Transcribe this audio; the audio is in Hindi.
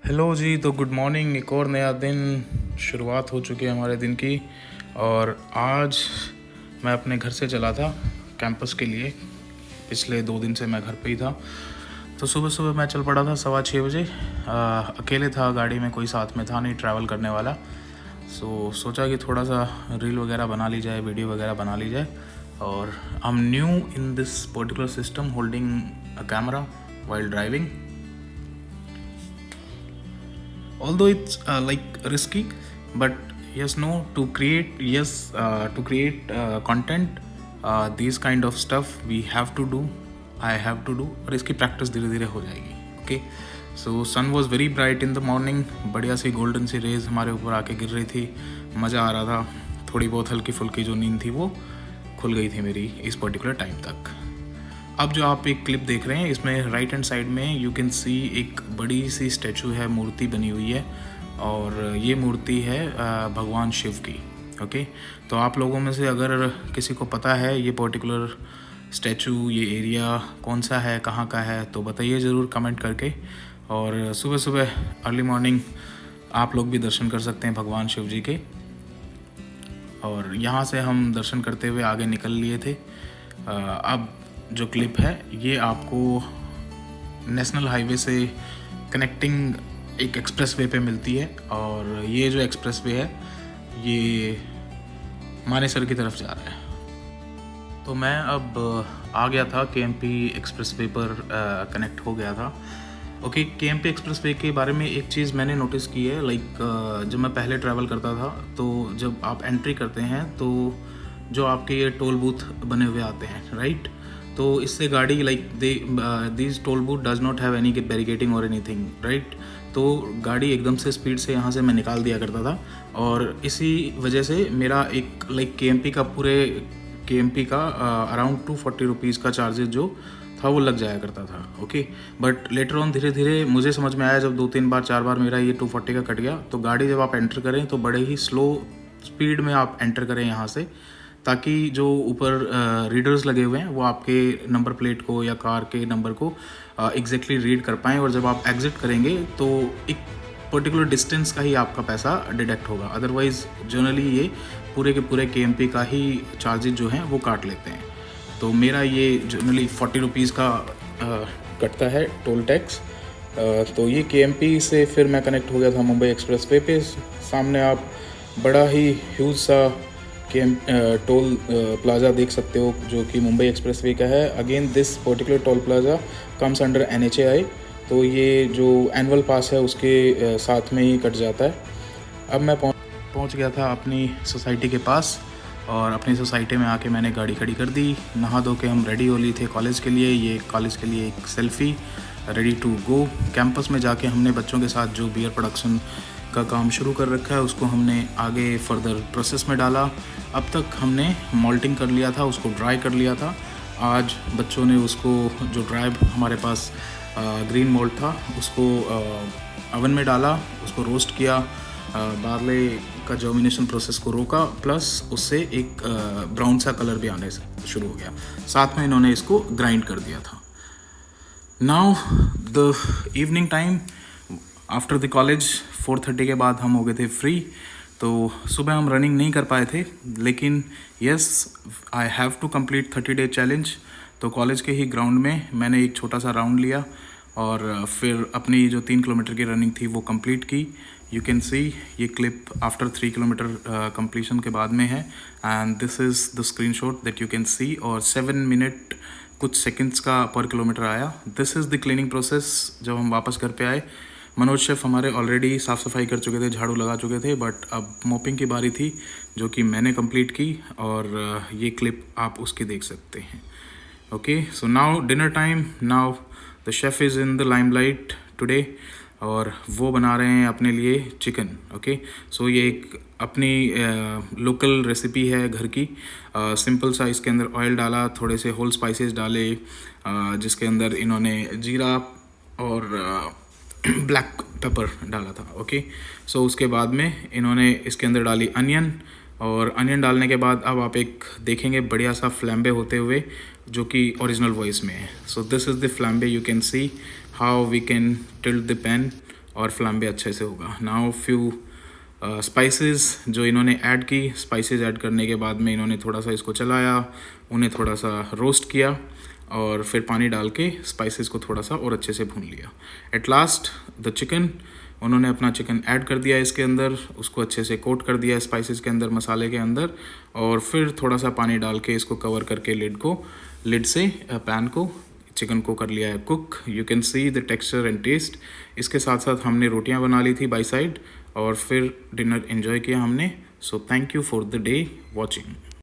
हेलो जी। तो गुड मॉर्निंग। एक और नया दिन शुरुआत हो चुकी है हमारे दिन की। और आज मैं अपने घर से चला था कैंपस के लिए। पिछले 2 दिन से मैं घर पे ही था। तो सुबह सुबह मैं चल पड़ा था 6:15 बजे। अकेले था, गाड़ी में कोई साथ में था नहीं ट्रैवल करने वाला। सोचा कि थोड़ा सा रील वगैरह बना ली जाए, वीडियो वगैरह बना ली जाए। और I am new in this particular system holding a camera while driving. Although it's like risky, but yes, no, to create content, these kind of stuff we have to do, I have to do, और इसकी प्रैक्टिस धीरे धीरे हो जाएगी। Okay, so sun was very bright in the morning. बढ़िया सी गोल्डन सी रेज हमारे ऊपर आके गिर रही थी, मज़ा आ रहा था। थोड़ी बहुत हल्की फुल्की जो नींद थी वो खुल गई थी मेरी इस पर्टिकुलर टाइम तक। अब जो आप एक क्लिप देख रहे हैं, इसमें राइट हैंड साइड में यू कैन सी एक बड़ी सी स्टैचू है, मूर्ति बनी हुई है। और ये मूर्ति है भगवान शिव की। ओके, तो आप लोगों में से अगर किसी को पता है ये पर्टिकुलर स्टैचू, ये एरिया कौन सा है, कहाँ का है, तो बताइए ज़रूर कमेंट करके। और सुबह सुबह अर्ली मॉर्निंग आप लोग भी दर्शन कर सकते हैं भगवान शिव जी के। और यहाँ से हम दर्शन करते हुए आगे निकल लिए थे। अब जो क्लिप है ये आपको नेशनल हाईवे से कनेक्टिंग एक एक्सप्रेसवे पे मिलती है। और ये जो एक्सप्रेसवे है ये मानेसर की तरफ जा रहा है। तो मैं अब आ गया था KMP एक्सप्रेसवे पर, कनेक्ट हो गया था। ओके, KMP एक्सप्रेसवे के बारे में एक चीज़ मैंने नोटिस की है। जब मैं पहले ट्रैवल करता था तो जब आप एंट्री करते हैं तो जो आपके ये टोल बूथ बने हुए आते हैं, राइट, तो इससे गाड़ी this toll booth does not have any barricading और एनीथिंग, राइट। तो गाड़ी एकदम से स्पीड से यहाँ से मैं निकाल दिया करता था। और इसी वजह से मेरा एक KMP का अराउंड 240 रुपीज़ का चार्जेस जो था वो लग जाया करता था। ओके, बट लेटर ऑन धीरे धीरे मुझे समझ में आया, जब 2-3 बार 4 बार मेरा ये 240 का कट गया, तो गाड़ी जब आप एंटर करें तो बड़े ही स्लो स्पीड में आप एंटर करें यहाँ से, ताकि जो ऊपर रीडर्स लगे हुए हैं वो आपके नंबर प्लेट को या कार के नंबर को एग्जैक्टली रीड कर पाएँ। और जब आप एग्जिट करेंगे तो एक पर्टिकुलर डिस्टेंस का ही आपका पैसा डिडक्ट होगा। अदरवाइज़ जनरली ये पूरे के पूरे KMP का ही चार्जेस जो हैं वो काट लेते हैं। तो मेरा ये जनरली 40 रुपीज़ का कटता है टोल टैक्स। तो ये KMP से फिर मैं कनेक्ट हो गया था मुंबई एक्सप्रेस वे पे। सामने आप बड़ा ही ह्यूज सा टोल प्लाज़ा देख सकते हो जो कि मुंबई एक्सप्रेसवे का है। Again this particular toll plaza comes under NHAI, तो ये जो एनुअल पास है उसके साथ में ही कट जाता है। अब मैं पहुंच गया था अपनी सोसाइटी के पास, और अपनी सोसाइटी में आके मैंने गाड़ी खड़ी कर दी। नहा धो के हम रेडी हो लिए थे कॉलेज के लिए। ये कॉलेज के लिए एक selfie, ready to go. Campus में जाके हमने बच्चों के साथ जो बियर प्रोडक्शन का काम शुरू कर रखा है उसको हमने आगे फर्दर प्रोसेस में डाला। अब तक हमने मॉल्टिंग कर लिया था, उसको ड्राई कर लिया था। आज बच्चों ने उसको, जो ड्राई हमारे पास ग्रीन मॉल्ट था, उसको ओवन में डाला, उसको रोस्ट किया, बार्ले का जर्मिनेशन प्रोसेस को रोका, प्लस उससे एक ब्राउन सा कलर भी आने से शुरू हो गया। साथ में इन्होंने इसको ग्राइंड कर दिया था। Now the evening time after the college 4:30 के बाद हम हो गए थे फ्री। तो सुबह हम रनिंग नहीं कर पाए थे, लेकिन yes, I have to complete 30 day challenge. तो कॉलेज के ही ग्राउंड में मैंने एक छोटा सा राउंड लिया और फिर अपनी जो 3 किलोमीटर की रनिंग थी वो कंप्लीट की। यू कैन सी ये क्लिप आफ्टर 3 किलोमीटर कंप्लीशन के बाद में है, and this is the screenshot that you can सी। और 7 मिनट कुछ सेकंड्स का पर किलोमीटर आया। This is the cleaning process. जब हम वापस घर पे आए, मनोज शेफ हमारे ऑलरेडी साफ़ सफाई कर चुके थे, झाड़ू लगा चुके थे, बट अब मॉपिंग की बारी थी जो कि मैंने कंप्लीट की। और ये क्लिप आप उसकी देख सकते हैं। Okay, so now dinner time. Now the chef is in the limelight today, और वो बना रहे हैं अपने लिए चिकन। ओके, सो ये एक अपनी लोकल रेसिपी है घर की। सिंपल सा इसके अंदर ऑयल डाला, थोड़े से होल स्पाइसेस डाले, जिसके अंदर इन्होंने जीरा और ब्लैक पेपर डाला था। ओके, सो उसके बाद में इन्होंने इसके अंदर डाली अनियन, और अनियन डालने के बाद अब आप एक देखेंगे बढ़िया सा फ्लैम्बे होते हुए, जो कि ओरिजिनल वॉइस में है। So this is the flambe. You can see how we can tilt the pan और फ्लैम्बे अच्छे से होगा। नाउ फ्यू स्पाइसेस जो इन्होंने ऐड की, स्पाइसेस ऐड करने के बाद में इन्होंने थोड़ा सा इसको चलाया, उन्हें थोड़ा सा रोस्ट किया और फिर पानी डाल के स्पाइसेस को थोड़ा सा और अच्छे से भून लिया। एट लास्ट द चिकन, उन्होंने अपना चिकन ऐड कर दिया इसके अंदर, उसको अच्छे से कोट कर दिया स्पाइसेस के अंदर, मसाले के अंदर, और फिर थोड़ा सा पानी डाल के इसको कवर करके लिड से पैन को, चिकन को कर लिया है cook. You can see the texture and taste. इसके साथ साथ हमने रोटियां बना ली थी बाई साइड और फिर डिनर एंजॉय किया हमने। So thank you for the day watching.